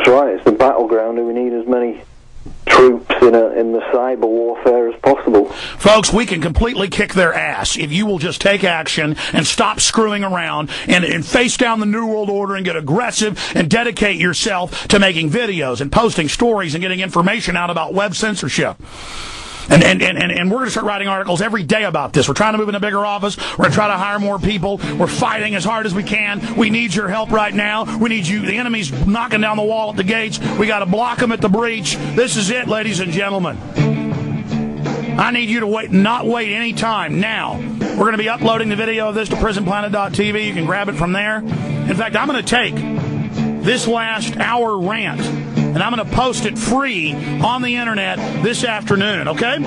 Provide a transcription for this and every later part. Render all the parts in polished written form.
That's right. It's the battleground, and we need as many troops in the cyber warfare as possible. Folks, we can completely kick their ass if you will just take action and stop screwing around and face down the New World Order and get aggressive and dedicate yourself to making videos and posting stories and getting information out about web censorship. And we're going to start writing articles every day about this. We're trying to move in a bigger office. We're going to try to hire more people. We're fighting as hard as we can. We need your help right now. We need you. The enemy's knocking down the wall at the gates. We got to block them at the breach. This is it, ladies and gentlemen. I need you to not wait any time now. We're going to be uploading the video of this to prisonplanet.tv. You can grab it from there. In fact, I'm going to take this last hour rant, and I'm going to post it free on the internet this afternoon, okay?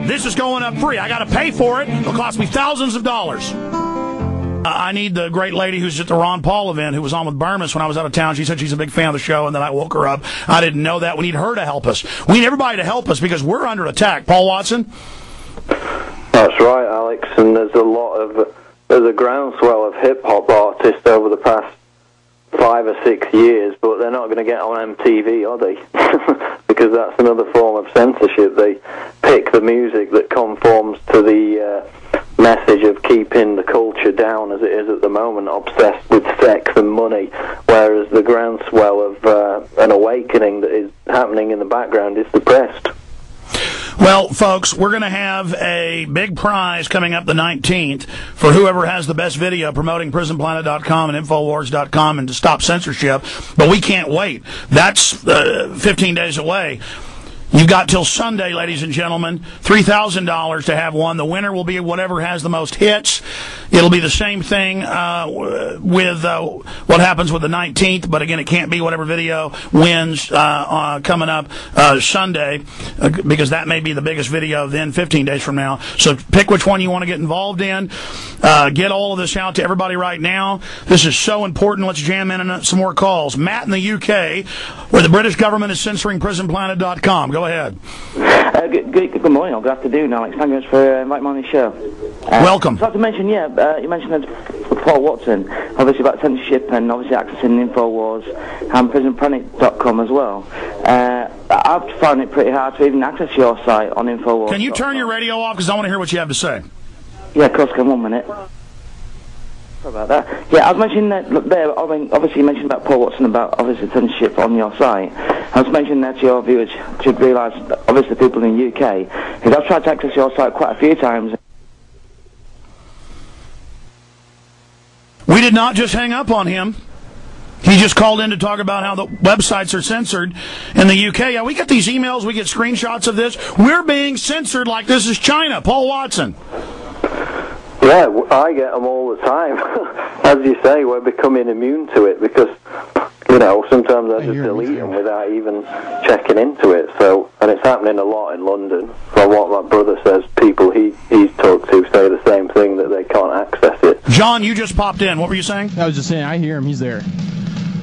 This is going up free. I got to pay for it. It'll cost me thousands of dollars. I need the great lady who's at the Ron Paul event who was on with Burmese when I was out of town. She said she's a big fan of the show, and then I woke her up. I didn't know that. We need her to help us. We need everybody to help us because we're under attack. Paul Watson? That's right, Alex, and there's a groundswell of hip-hop artists over the past 5 or 6 years, but they're not going to get on MTV, are they? Because that's another form of censorship. They pick the music that conforms to the message of keeping the culture down as it is at the moment, obsessed with sex and money, whereas the groundswell of an awakening that is happening in the background is suppressed. Well, folks, we're going to have a big prize coming up the 19th for whoever has the best video promoting prisonplanet.com and Infowars.com and to stop censorship. But we can't wait. That's 15 days away. You've got till Sunday, ladies and gentlemen, $3,000 to have one. The winner will be whatever has the most hits. It'll be the same thing with what happens with the 19th, but again, it can't be whatever video wins coming up Sunday, because that may be the biggest video then 15 days from now. So pick which one you want to get involved in. Get all of this out to everybody right now. This is so important. Let's jam in some more calls. Matt in the UK, where the British government is censoring prisonplanet.com. Go ahead. Good morning or good afternoon, Alex. Thank you much for inviting me on the show. Welcome. So I have to mention, you mentioned Paul Watson, obviously about censorship and obviously accessing Infowars and prisonplanet.com as well. I've found it pretty hard to even access your site on Infowars. Can you turn your radio off, because I want to hear what you have to say? Yeah, of course, 1 minute. Sorry about that. Yeah, I was mentioning that, look there, I mean, obviously you mentioned about Paul Watson, about obviously censorship on your site. I was mentioning that to your viewers should realise, obviously people in the UK, because I've tried to access your site quite a few times. We did not just hang up on him. He just called in to talk about how the websites are censored in the UK. Yeah, we get these emails, we get screenshots of this. We're being censored like this is China. Paul Watson. Yeah, I get them all the time. As you say, we're becoming immune to it because, you know, sometimes I just delete them without even checking into it. So, and it's happening a lot in London. From what my brother says, people he's talked to say the same thing, that they can't access it. John, you just popped in. What were you saying? I was just saying, I hear him. He's there.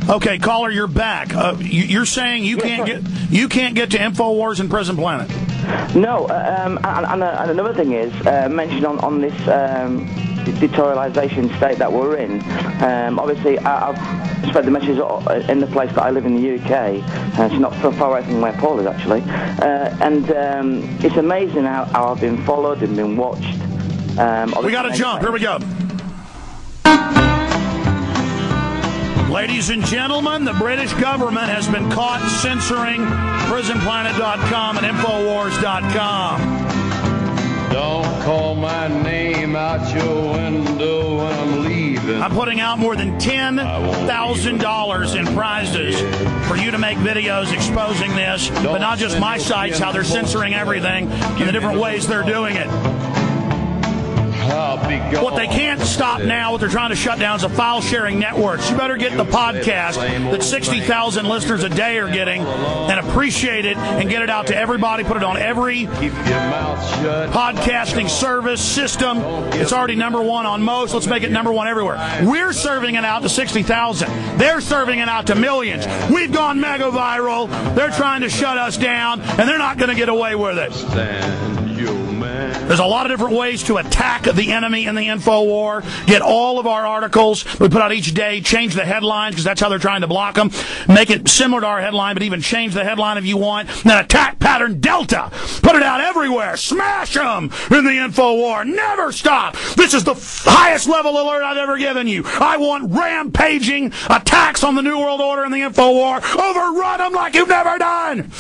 Okay, caller, you're back. You're saying you can't get to Infowars and Prison Planet. No, and another thing is mentioned on this editorialization state that we're in. Obviously, I've spread the message in the place that I live in the UK. It's not so far away from where Paul is actually, and it's amazing how I've been followed and been watched. We got to jump. Here we go. Ladies and gentlemen, the British government has been caught censoring prisonplanet.com and Infowars.com. Don't call my name out your window when I'm leaving. I'm putting out more than $10,000 in prizes for you to make videos exposing this, but not just my sites, how they're censoring everything and the different ways they're doing it. What they can't stop now, what they're trying to shut down, is the file-sharing networks. You better get the podcast that 60,000 listeners a day are getting and appreciate it and get it out to everybody. Put it on every podcasting service system. It's already #1 on most. Let's make it #1 everywhere. We're serving it out to 60,000. They're serving it out to millions. We've gone mega viral. They're trying to shut us down, and they're not going to get away with it. There's a lot of different ways to attack the enemy in the info war. Get all of our articles we put out each day. Change the headlines, because that's how they're trying to block them. Make it similar to our headline, but even change the headline if you want. Then attack pattern Delta. Put it out everywhere. Smash them in the info war. Never stop. This is the highest level alert I've ever given you. I want rampaging attacks on the New World Order and the info war. Overrun them like you've never done.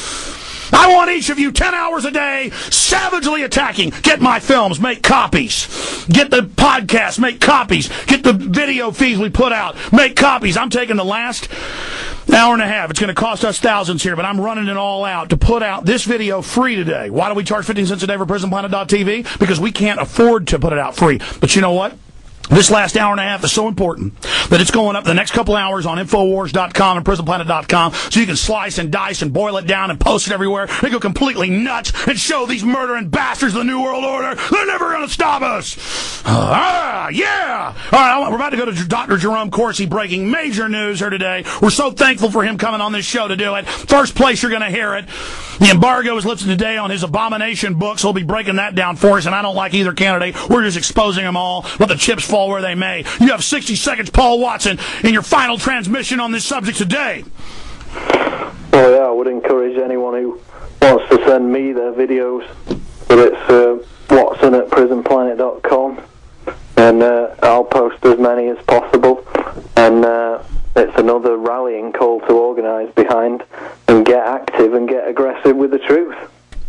I want each of you 10 hours a day savagely attacking. Get my films, make copies. Get the podcast, make copies. Get the video feeds we put out, make copies. I'm taking the last hour and a half. It's going to cost us thousands here, but I'm running it all out to put out this video free today. Why do we charge 15 cents a day for PrisonPlanet.tv? Because we can't afford to put it out free. But you know what? This last hour and a half is so important that it's going up the next couple hours on Infowars.com and PrisonPlanet.com, so you can slice and dice and boil it down and post it everywhere and go completely nuts and show these murdering bastards of the New World Order they're never going to stop us. Yeah! All right, we're about to go to Dr. Jerome Corsi, breaking major news here today. We're so thankful for him coming on this show to do it. First place you're going to hear it. The embargo is lifted today on his abomination books. He'll be breaking that down for us, and I don't like either candidate. We're just exposing them all. Let the chips fall where they may. You have 60 seconds, Paul Watson, in your final transmission on this subject today. Well, yeah, I would encourage anyone who wants to send me their videos, but it's Watson at PrisonPlanet.com, and I'll post as many as possible. And it's another rallying call to organise behind and get active and get aggressive with the truth.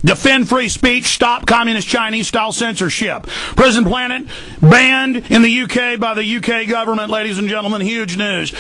Defend free speech, stop communist Chinese-style censorship. Prison Planet banned in the UK by the UK government, ladies and gentlemen. Huge news.